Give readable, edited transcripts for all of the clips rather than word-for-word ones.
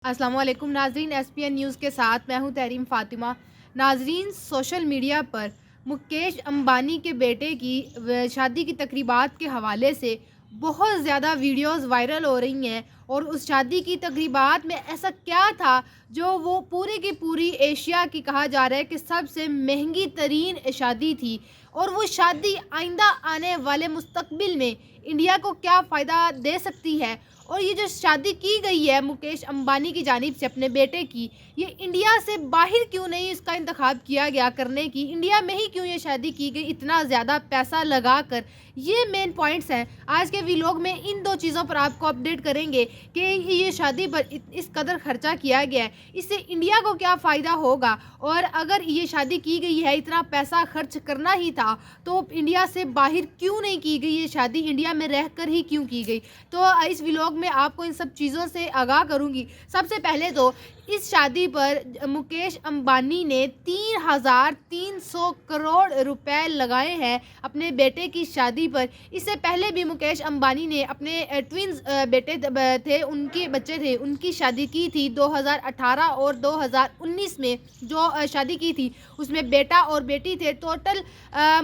अस्सलाम वालेकुम नाजरीन, एसपीएन न्यूज़ के साथ मैं हूं तहरीम फ़ातिमा। नाजरीन, सोशल मीडिया पर मुकेश अंबानी के बेटे की शादी की तकरीबात के हवाले से बहुत ज़्यादा वीडियोस वायरल हो रही हैं। और उस शादी की तकरीबात में ऐसा क्या था जो वो पूरी की पूरी एशिया की कहा जा रहा है कि सबसे महंगी तरीन शादी थी। और वो शादी आइंदा आने वाले मुस्तकबिल में इंडिया को क्या फ़ायदा दे सकती है। और ये जो शादी की गई है मुकेश अंबानी की जानिब से अपने बेटे की, ये इंडिया से बाहर क्यों नहीं इसका इंतखाब किया गया करने की, इंडिया में ही क्यों ये शादी की गई इतना ज़्यादा पैसा लगा कर। ये मेन पॉइंट्स हैं आज के व्लॉग में। इन दो चीज़ों पर आपको अपडेट करेंगे कि ये शादी पर इस कदर खर्चा किया गया है, इससे इंडिया को क्या फ़ायदा होगा। और अगर ये शादी की गई है, इतना पैसा खर्च करना ही था, तो इंडिया से बाहर क्यों नहीं की गई ये शादी, इंडिया में रहकर ही क्यों की गई। तो इस व्लॉग में आपको इन सब चीज़ों से आगाह करूंगी। सबसे पहले तो इस शादी पर मुकेश अंबानी ने 3,300 करोड़ रुपए लगाए हैं अपने बेटे की शादी पर। इससे पहले भी मुकेश अंबानी ने अपने ट्विंस बेटे थे, उनके बच्चे थे, उनकी शादी की थी 2018 और 2019 में। जो शादी की थी उसमें बेटा और बेटी थे। टोटल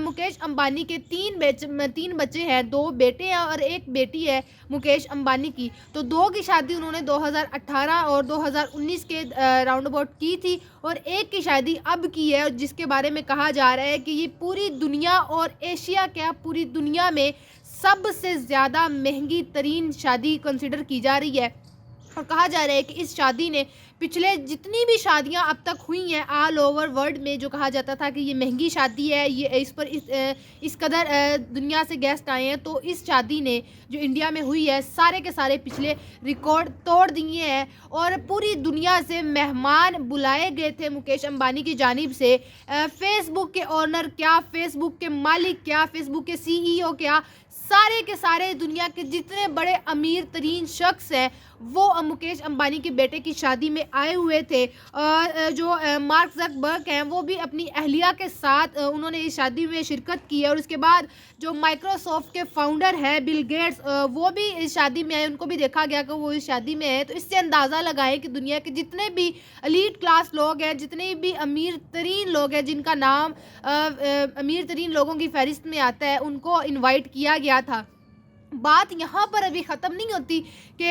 मुकेश अंबानी के तीन बच्चे हैं, 2 बेटे हैं और 1 बेटी है मुकेश अंबानी की। तो 2 की शादी उन्होंने 2018 और 2019 के राउंड अबाउट की थी, और 1 की शादी अब की है, जिसके बारे में कहा जा रहा है कि ये पूरी दुनिया और एशिया क्या पूरी दुनिया में सबसे ज़्यादा महंगी तरीन शादी कंसिडर की जा रही है। और कहा जा रहा है कि इस शादी ने पिछले जितनी भी शादियां अब तक हुई हैं ऑल ओवर वर्ल्ड में, जो कहा जाता था कि ये महंगी शादी है, ये इस पर इस कदर दुनिया से गेस्ट आए हैं, तो इस शादी ने जो इंडिया में हुई है सारे के सारे पिछले रिकॉर्ड तोड़ दिए हैं। और पूरी दुनिया से मेहमान बुलाए गए थे मुकेश अंबानी की जानिब से। फेसबुक के ओनर क्या, फेसबुक के मालिक क्या, फेसबुक के सीईओ क्या, सारे के सारे दुनिया के जितने बड़े अमीर तरीन शख्स हैं वो मुकेश अंबानी के बेटे की शादी में आए हुए थे। और जो मार्क ज़करबर्ग हैं वो भी अपनी अहलिया के साथ उन्होंने इस शादी में शिरकत की है। और उसके बाद जो माइक्रोसॉफ्ट के फाउंडर हैं बिल गेट्स, वो भी इस शादी में आए, उनको भी देखा गया कि वो इस शादी में है। तो इससे अंदाज़ा लगाएं कि दुनिया के जितने भी एलीट क्लास लोग हैं, जितने भी अमीर तरीन लोग हैं, जिनका नाम अमीर तरीन लोगों की फहरिस्त में आता है, उनको इनवाइट किया गया था। बात यहाँ पर अभी ख़त्म नहीं होती कि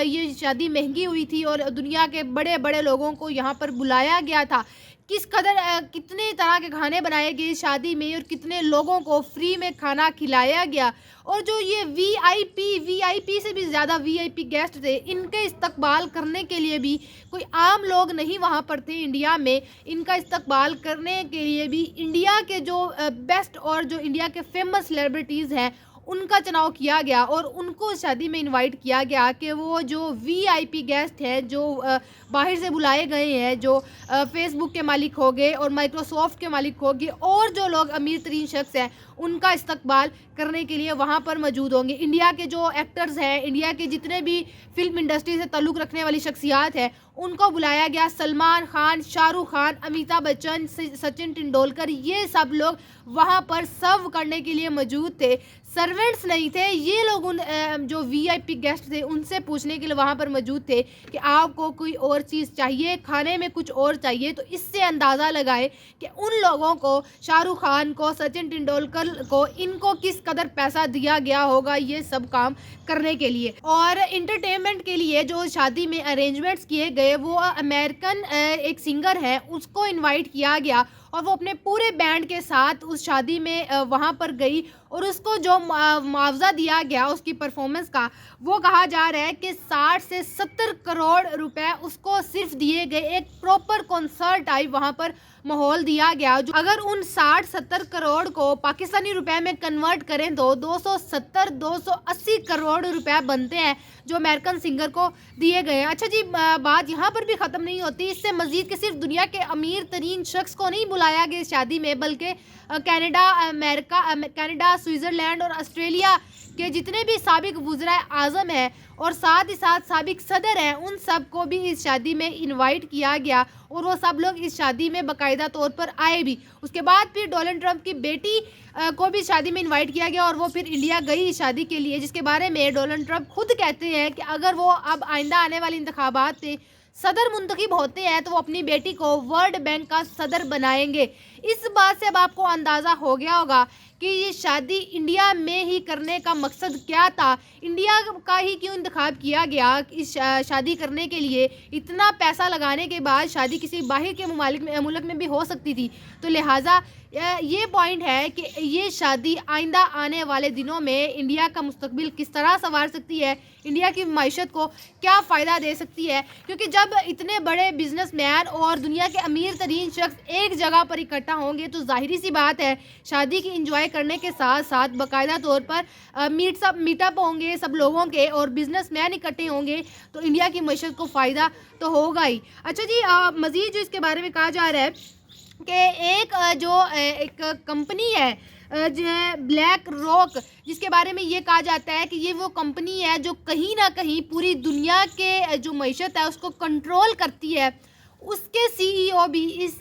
ये शादी महंगी हुई थी और दुनिया के बड़े बड़े लोगों को यहाँ पर बुलाया गया था। किस कदर कितने तरह के खाने बनाए गए शादी में और कितने लोगों को फ्री में खाना खिलाया गया। और जो ये वीआईपी से भी ज़्यादा वीआईपी गेस्ट थे, इनके इस्तकबाल करने के लिए भी कोई आम लोग नहीं वहाँ पर थे इंडिया में। इनका इस्तकबाल करने के लिए भी इंडिया के जो बेस्ट और जो इंडिया के फेमस सेलिब्रिटीज़ हैं उनका चुनाव किया गया, और उनको शादी में इनवाइट किया गया कि वो जो वीआईपी गेस्ट हैं, जो बाहर से बुलाए गए हैं, जो फेसबुक के मालिक हो गए और माइक्रोसॉफ्ट के मालिक हो गए, और जो लोग अमीर तरीन शख्स हैं उनका इस्तकबाल करने के लिए वहाँ पर मौजूद होंगे। इंडिया के जो एक्टर्स हैं, इंडिया के जितने भी फिल्म इंडस्ट्री से ताल्लुक़ रखने वाली शख्सियात हैं, उनको बुलाया गया। सलमान खान, शाहरुख खान, अमिताभ बच्चन, सचिन तेंदुलकर, ये सब लोग वहाँ पर सर्व करने के लिए मौजूद थे। सर्वेंट्स नहीं थे ये लोग। उन जो वीआईपी गेस्ट थे उनसे पूछने के लिए वहाँ पर मौजूद थे कि आपको कोई और चीज़ चाहिए, खाने में कुछ और चाहिए। तो इससे अंदाज़ा लगाए कि उन लोगों को, शाहरुख खान को, सचिन तेंदुलकर को, इनको किस कदर पैसा दिया गया होगा ये सब काम करने के लिए। और इंटरटेनमेंट के लिए जो शादी में अरेंजमेंट्स किए गए, वो अमेरिकन एक सिंगर है उसको इनवाइट किया गया, और वो अपने पूरे बैंड के साथ उस शादी में वहाँ पर गई। और उसको जो मुआवजा दिया गया उसकी परफॉर्मेंस का, वो कहा जा रहा है कि 60 से 70 करोड़ रुपए उसको सिर्फ दिए गए। एक प्रॉपर कॉन्सर्ट टाइप वहाँ पर माहौल दिया गया। जो अगर उन 60-70 करोड़ को पाकिस्तानी रुपए में कन्वर्ट करें तो 270-280 करोड़ रुपए बनते हैं जो अमेरिकन सिंगर को दिए गए हैं। अच्छा जी, बात यहाँ पर भी ख़त्म नहीं होती। इससे मज़ीद कि सिर्फ दुनिया के अमीर तरीन शख्स को नहीं बुलाया गया शादी में, बल्कि कनाडा, अमेरिका, कनाडा, स्विट्ज़रलैंड और ऑस्ट्रेलिया के जितने भी साबिक वुज़राए आज़म हैं और साथ ही साथ साबिक सदर हैं, उन सब को भी इस शादी में इनवाइट किया गया और वो सब लोग इस शादी में बाकायदा तौर पर आए भी। उसके बाद फिर डोनाल्ड ट्रंप की बेटी को भी शादी में इनवाइट किया गया और वो फिर इंडिया गई इस शादी के लिए, जिसके बारे में डोनाल्ड ट्रंप खुद कहते हैं कि अगर वो अब आइंदा आने वाले इंतखाबात में सदर मुंतखब होते हैं तो वो अपनी बेटी को वर्ल्ड बैंक का सदर बनाएंगे। इस बात से अब आपको अंदाज़ा हो गया होगा कि ये शादी इंडिया में ही करने का मकसद क्या था, इंडिया का ही क्यों इंतखाब किया गया इस शादी करने के लिए। इतना पैसा लगाने के बाद शादी किसी बाहर के मुल्क में भी हो सकती थी। तो लिहाजा ये पॉइंट है कि ये शादी आइंदा आने वाले दिनों में इंडिया का मुस्तकबिल किस तरह संवार सकती है, इंडिया की मायशत को क्या फ़ायदा दे सकती है। क्योंकि जब इतने बड़े बिजनेसमैन और दुनिया के अमीर तरीन शख्स एक जगह पर इकट्ठा होंगे तो जाहिर सी बात है शादी की इंजॉय करने के साथ साथ बाकायदा तौर पर मीटअप होंगे सब लोगों के और बिजनेसमैन इकट्ठे होंगे तो इंडिया की मायशत को फ़ायदा तो होगा ही। अच्छा जी, मज़ीद जो इसके बारे में कहा जा रहा है कि एक कंपनी है जो ब्लैक रॉक, जिसके बारे में ये कहा जाता है कि ये वो कंपनी है जो कहीं ना कहीं पूरी दुनिया के जो मईशत है उसको कंट्रोल करती है, उसके सीईओ भी इस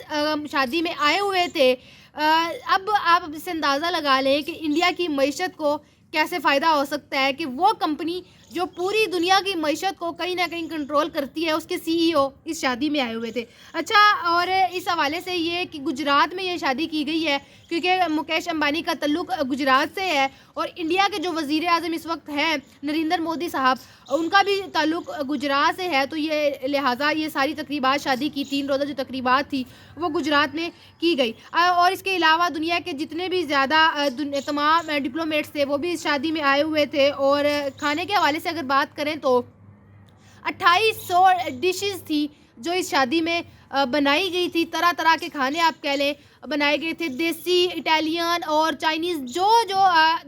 शादी में आए हुए थे। अब आप इससे अंदाज़ा लगा लें कि इंडिया की मईशत को कैसे फ़ायदा हो सकता है कि वो कंपनी जो पूरी दुनिया की मईशत को कहीं ना कहीं कंट्रोल करती है उसके सीईओ इस शादी में आए हुए थे। अच्छा, और इस हवाले से ये कि गुजरात में ये शादी की गई है क्योंकि मुकेश अंबानी का तल्लुक गुजरात से है और इंडिया के जो वज़ीर आज़म इस वक्त हैं नरेंद्र मोदी साहब, उनका भी ताल्लुक गुजरात से है। तो ये लिहाजा ये सारी तकरीबात शादी की 3 रोज़ा जो तकरीबात थी वो गुजरात में की गई। और इसके अलावा दुनिया के जितने भी ज़्यादा तमाम डिप्लोमेट्स थे वो भी इस शादी में आए हुए थे। और खाने के हवाले से अगर बात करें तो 2800 डिशेस थी जो इस शादी में बनाई गई थी। तरह तरह के खाने आप कह लें बनाए गए थे, देसी, इटालियन और चाइनीज़, जो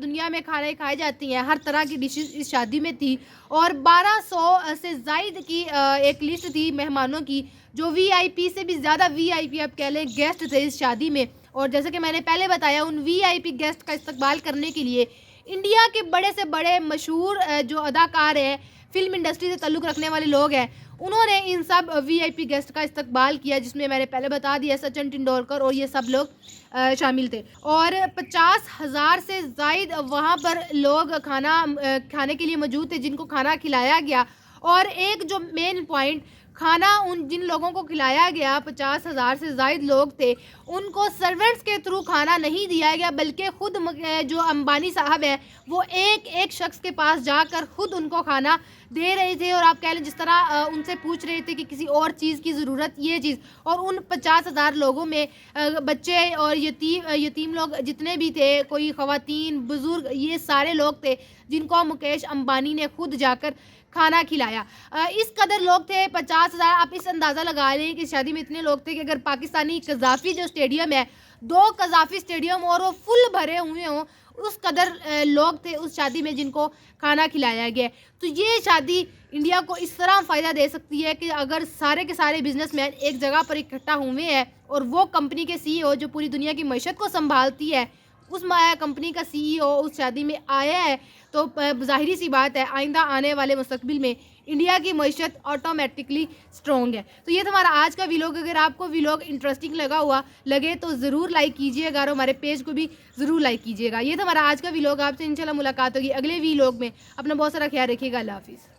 दुनिया में खाने खाए जाती हैं हर तरह की डिशेस इस शादी में थी। और 1200 से ज़ायद की एक लिस्ट थी मेहमानों की, जो वीआईपी से भी ज़्यादा वीआईपी आप कह लें गेस्ट थे इस शादी में। और जैसे कि मैंने पहले बताया उन वीआईपी गेस्ट का इस्तकबाल करने के लिए इंडिया के बड़े से बड़े मशहूर जो अदाकार हैं, फिल्म इंडस्ट्री से ताल्लुक़ रखने वाले लोग हैं, उन्होंने इन सब वीआईपी गेस्ट का इस्तकबाल किया, जिसमें मैंने पहले बता दिया सचिन तेंदुलकर और ये सब लोग शामिल थे। और 50,000 से ज़ायद वहाँ पर लोग खाने के लिए मौजूद थे जिनको खाना खिलाया गया। और एक जो मेन पॉइंट, खाना उन जिन लोगों को खिलाया गया 50,000 से ज़ायद लोग थे, उनको सर्वेंट्स के थ्रू खाना नहीं दिया गया बल्कि ख़ुद जो अंबानी साहब हैं वो एक एक शख्स के पास जाकर ख़ुद उनको खाना दे रहे थे। और आप कह लें जिस तरह उनसे पूछ रहे थे कि किसी और चीज़ की ज़रूरत, ये चीज़। और उन 50,000 लोगों में बच्चे और यतीम लोग जितने भी थे, कोई ख़वातीन, बुज़ुर्ग, ये सारे लोग थे जिनको मुकेश अंबानी ने ख़ुद जाकर खाना खिलाया। इस कदर लोग थे 50,000। आप इस अंदाज़ा लगा लें कि शादी में इतने लोग थे कि अगर पाकिस्तानी कज़ाफ़ी जो स्टेडियम है, 2 कज़ाफ़ी स्टेडियम और वो फुल भरे हुए हों, उस कदर लोग थे उस शादी में जिनको खाना खिलाया गया। तो ये शादी इंडिया को इस तरह फ़ायदा दे सकती है कि अगर सारे के सारे बिजनेसमैन एक जगह पर इकट्ठा हुए हैं और वो कंपनी के सीईओ जो पूरी दुनिया की मईशत को संभालती है, उस कंपनी का सीईओ उस शादी में आया है, तो ज़ाहिरी सी बात है आइंदा आने वाले मुस्तकबिल में इंडिया की मईशत ऑटोमेटिकली स्ट्रॉन्ग है। तो ये था हमारा आज का व्लॉग। अगर आपको व्लॉग इंटरेस्टिंग लगे तो ज़रूर लाइक कीजिएगा और हमारे पेज को भी ज़रूर लाइक कीजिएगा। ये था हमारा आज का व्लॉग। आपसे इंशाल्लाह मुलाकात होगी अगले व्लॉग में। अपना बहुत सारा ख्याल रखिएगा। अल्लाह हाफिज़।